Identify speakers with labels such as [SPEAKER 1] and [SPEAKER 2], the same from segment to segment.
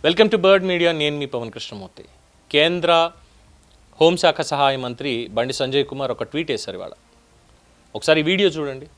[SPEAKER 1] Welcome to bird media. నేను మీ పవన్ కృష్ణమూర్తి. కేంద్ర హోంశాఖ సహాయ మంత్రి బండి సంజయ్ కుమార్ ఒక ట్వీట్ వేశారు ఇవాళ. ఒకసారి ఈ వీడియో చూడండి.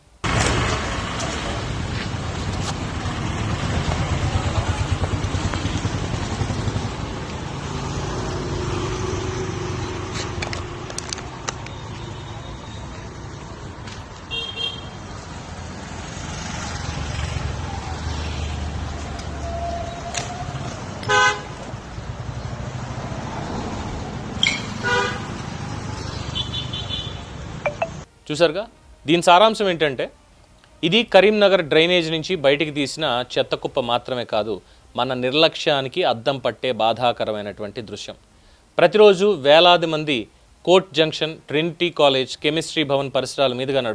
[SPEAKER 1] చూసారుగా, దీని సారాంశం ఏంటంటే ఇది కరీంనగర్ డ్రైనేజ్ నుంచి బయటికి తీసిన చెత్త కుప్ప మాత్రమే కాదు, మన నిర్లక్ష్యానికి అద్దం పట్టే బాధాకరమైనటువంటి దృశ్యం. ప్రతిరోజు వేలాది మంది court junction, Trinity college, chemistry Bhavan పరిసరాల మీదుగా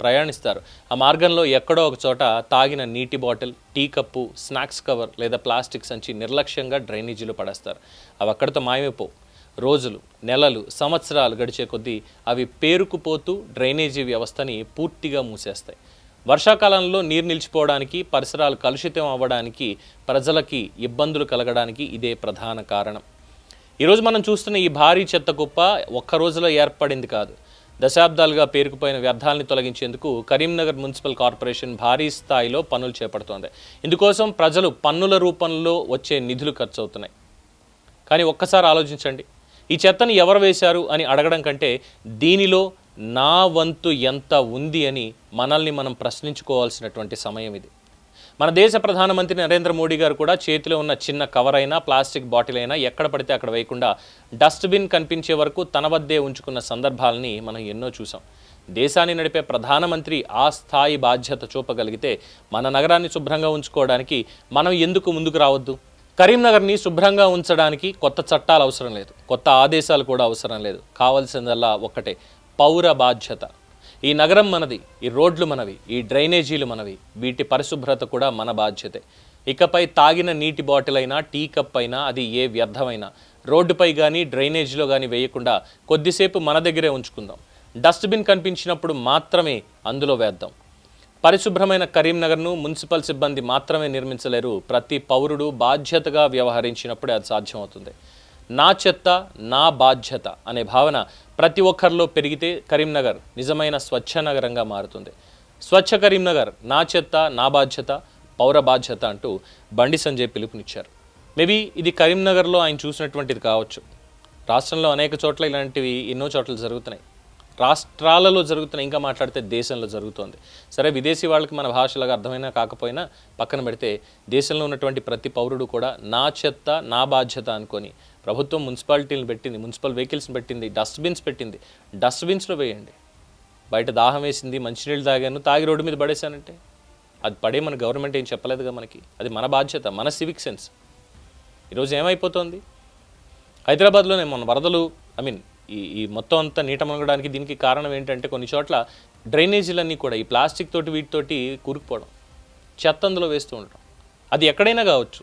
[SPEAKER 1] ప్రయాణిస్తారు. ఆ మార్గంలో ఎక్కడో ఒక చోట తాగిన నీటి bottle, tea cup, snacks cover లేదా ప్లాస్టిక్ సంచి నిర్లక్ష్యంగా డ్రైనేజీలో పడేస్తారు. అవి అక్కడితో మాయమైపోవు. రోజులు, నెలలు, సంవత్సరాలు గడిచే కొద్దీ అవి పేరుకుపోతూ డ్రైనేజీ వ్యవస్థని పూర్తిగా మూసేస్తాయి. వర్షాకాలంలో నీరు నిలిచిపోవడానికి, పరిసరాలు కలుషితం అవ్వడానికి, ప్రజలకి ఇబ్బందులు కలగడానికి ఇదే ప్రధాన కారణం. ఈరోజు మనం చూస్తున్న ఈ భారీ చెత్త కుప్ప ఒక్క రోజులో ఏర్పడింది కాదు. దశాబ్దాలుగా పేరుకుపోయిన వ్యర్థాలని తొలగించేందుకు కరీంనగర్ మున్సిపల్ కార్పొరేషన్ భారీ స్థాయిలో పనులు చేపడుతోంది. ఇందుకోసం ప్రజలు పన్నుల రూపంలో వచ్చే నిధులు ఖర్చు అవుతున్నాయి. కానీ ఒక్కసారి ఆలోచించండి, ఈ చెత్తని ఎవరు వేశారు అని అడగడం కంటే దీనిలో నా వంతు ఎంత ఉంది అని మనల్ని మనం ప్రశ్నించుకోవాల్సినటువంటి సమయం ఇది. మన దేశ ప్రధానమంత్రి నరేంద్ర మోడీ గారు కూడా చేతిలో ఉన్న చిన్న కవర్ అయినా, ప్లాస్టిక్ బాటిల్ అయినా ఎక్కడ పడితే అక్కడ వేయకుండా డస్ట్బిన్ కనిపించే వరకు తన వద్దే ఉంచుకున్న సందర్భాలని మనం ఎన్నో చూసాం. దేశాన్ని నడిపే ప్రధానమంత్రి ఆ స్థాయి బాధ్యత చూపగలిగితే మన నగరాన్ని శుభ్రంగా ఉంచుకోవడానికి మనం ఎందుకు ముందుకు రావద్దు? కరీంనగర్ని శుభ్రంగా ఉంచడానికి కొత్త చట్టాలు అవసరం లేదు, కొత్త ఆదేశాలు కూడా అవసరం లేదు. కావాల్సిందల్లా ఒక్కటే, పౌర బాధ్యత. ఈ నగరం మనది, ఈ రోడ్లు మనవి, ఈ డ్రైనేజీలు మనవి, వీటి పరిశుభ్రత కూడా మన బాధ్యతే. ఇకపై తాగిన నీటి బాటిల్ అయినా, టీ కప్ అయినా, అది ఏ వ్యర్థమైనా రోడ్డుపై కానీ డ్రైనేజీలో కానీ వేయకుండా కొద్దిసేపు మన దగ్గరే ఉంచుకుందాం. డస్ట్బిన్ కనిపించినప్పుడు మాత్రమే అందులో వేద్దాం. పరిశుభ్రమైన కరీంనగర్ను మున్సిపల్ సిబ్బంది మాత్రమే నిర్మించలేరు. ప్రతి పౌరుడు బాధ్యతగా వ్యవహరించినప్పుడే అది సాధ్యమవుతుంది. నా చెత్త నా బాధ్యత అనే భావన ప్రతి ఒక్కరిలో పెరిగితే కరీంనగర్ నిజమైన స్వచ్ఛ నగరంగా మారుతుంది. స్వచ్ఛ కరీంనగర్, నా చెత్త నా బాధ్యత, పౌర బాధ్యత అంటూ బండి సంజయ్ పిలుపునిచ్చారు. మేబీ ఇది కరీంనగర్లో ఆయన చూసినటువంటిది కావచ్చు. రాష్ట్రంలో అనేక చోట్ల ఇలాంటివి ఎన్నో చోట్ల జరుగుతున్నాయి. రాష్ట్రాలలో జరుగుతున్న, ఇంకా మాట్లాడితే దేశంలో జరుగుతోంది. సరే, విదేశీ వాళ్ళకి మన భాషలాగా అర్థమైనా కాకపోయినా పక్కన పెడితే దేశంలో ఉన్నటువంటి ప్రతి పౌరుడు కూడా నా చెత్త నా బాధ్యత అనుకొని ప్రభుత్వం మున్సిపాలిటీలను పెట్టింది, మున్సిపల్ వెహికల్స్ని పెట్టింది, డస్ట్బిన్స్ పెట్టింది. డస్ట్బిన్స్లో వేయండి. బయట దాహం వేసింది, మంచినీళ్ళు తాగాను, తాగి రోడ్డు మీద పడేశానంటే అది పడే మన గవర్నమెంట్ ఏం చెప్పలేదుగా మనకి. అది మన బాధ్యత, మన సివిక్ సెన్స్. ఈరోజు ఏమైపోతుంది? హైదరాబాద్లోనే మన వరదలు, ఈ మొత్తం అంతా నీట మునగడానికి దీనికి కారణం ఏంటంటే కొన్ని చోట్ల డ్రైనేజీలన్నీ కూడా ఈ ప్లాస్టిక్ తోటి వీటితోటి కూరుకుపోవడం, చెత్త అందులో వేస్తూ ఉండటం. అది ఎక్కడైనా కావచ్చు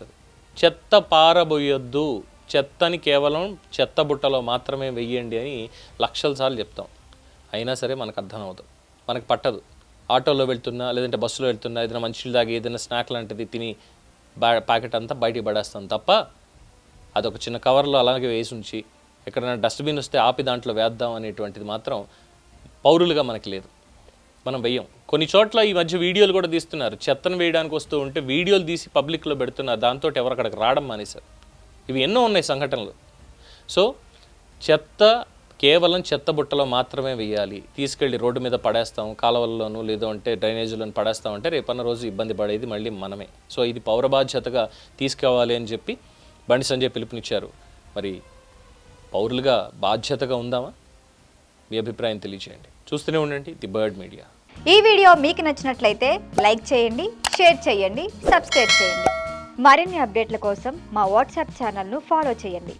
[SPEAKER 1] అది. చెత్త పారబోయొద్దు, చెత్తని కేవలం చెత్త బుట్టలో మాత్రమే వెయ్యండి అని లక్షల సార్లు చెప్తాం. అయినా సరే మనకు అర్థం అవుతుంది, మనకు పట్టదు. ఆటోలో వెళ్తున్నా, లేదంటే బస్సులో వెళ్తున్నా, ఏదైనా మంచిలు తాగి ఏదైనా స్నాక్ లాంటిది తిని ప్యాకెట్ అంతా బయటికి పడేస్తాం తప్ప అదొక చిన్న కవర్లో అలాగే వేసి ఉంచి ఎక్కడైనా డస్ట్బిన్ వస్తే ఆపి దాంట్లో వేద్దాం అనేటువంటిది మాత్రం పౌరులుగా మనకి లేదు. మనం వెయ్యం. కొన్ని చోట్ల ఈ మధ్య వీడియోలు కూడా తీస్తున్నారు. చెత్తను వేయడానికి వస్తూ ఉంటే వీడియోలు తీసి పబ్లిక్లో పెడుతున్నారు. దాంతో ఎవరు అక్కడికి రావడం మానేశారు. ఇవి ఎన్నో ఉన్నాయి సంఘటనలు. సో చెత్త కేవలం చెత్త బుట్టలో మాత్రమే వేయాలి. తీసుకెళ్ళి రోడ్డు మీద పడేస్తాం, కాలువల్లోనూ లేదో అంటే డ్రైనేజీలోనూ పడేస్తామంటే రేపన్న రోజు ఇబ్బంది పడేది మళ్ళీ మనమే. సో ఇది పౌర బాధ్యతగా తీసుకోవాలి అని చెప్పి బండి సంజయ్ పిలుపునిచ్చారు. మరి పౌరులుగా బాధ్యతగా ఉందామా? మీ అభిప్రాయం తెలియజేయండి. చూస్తూనే ఉండండి ది బర్డ్ మీడియా.
[SPEAKER 2] ఈ వీడియో మీకు నచ్చినట్లయితే లైక్ చేయండి, షేర్ చేయండి, సబ్స్క్రైబ్ చేయండి. మరిన్ని అప్డేట్ల కోసం మా వాట్సాప్ ఛానల్ను ఫాలో చేయండి.